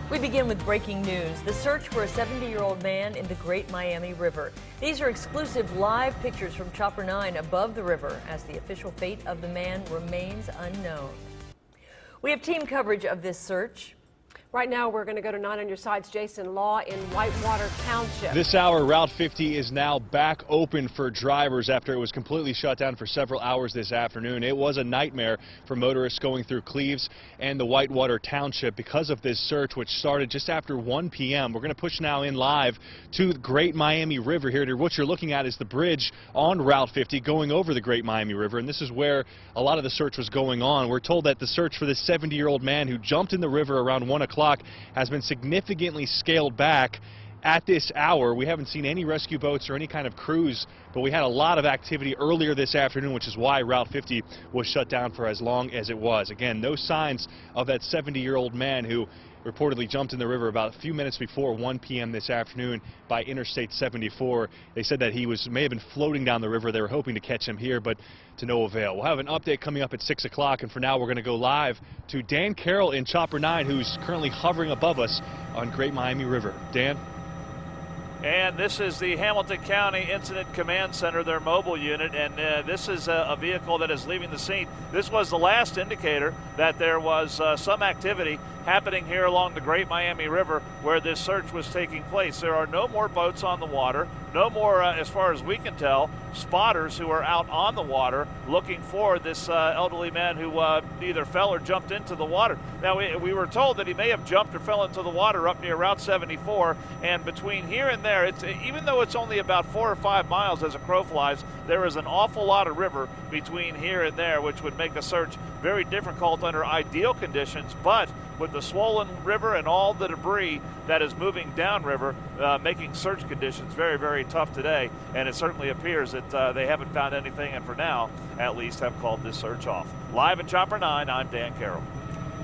We begin with breaking news. The search for a 70-year-old man in the Great Miami River. These are exclusive live pictures from Chopper 9 above the river as the official fate of the man remains unknown. We have team coverage of this search. Right now, we're going to go to 9 on your side's Jason Law in Whitewater Township. This hour, Route 50 is now back open for drivers after it was completely shut down for several hours this afternoon. It was a nightmare for motorists going through Cleves and the Whitewater Township because of this search, which started just after 1 p.m. We're going to push now in live to the Great Miami River here. What you're looking at is the bridge on Route 50 going over the Great Miami River, and this is where a lot of the search was going on. We're told that the search for this 70-year-old man who jumped in the river around 1 o'clock has been significantly scaled back. At this hour, we haven't seen any rescue boats or any kind of crews, but we had a lot of activity earlier this afternoon, which is why Route 50 was shut down for as long as it was. Again, no signs of that 70-year-old man who reportedly jumped in the river about a few minutes before 1 p.m. this afternoon by Interstate 74. They said that he may have been floating down the river. They were hoping to catch him here, but to no avail. We'll have an update coming up at 6 o'clock, and for now we're going to go live to Dan Carroll in Chopper 9, who's currently hovering above us on Great Miami River. Dan? And this is the Hamilton County Incident Command Center, their mobile unit, and this is a vehicle that is leaving the scene. This was the last indicator that there was some activity happening here along the Great Miami River where this search was taking place. There are no more boats on the water, no more, as far as we can tell, spotters who are out on the water looking for this elderly man who either fell or jumped into the water. Now, we were told that he may have jumped or fell into the water up near Route 74, and between here and there, even though it's only about 4 or 5 miles as a crow flies, there is an awful lot of river between here and there, which would make a search very difficult under ideal conditions. But with the swollen river and all the debris that is moving downriver, making search conditions very, very tough today. And it certainly appears that they haven't found anything, and for now, at least, have called this search off. Live in Chopper 9, I'm Dan Carroll.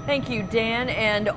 Thank you, Dan. And all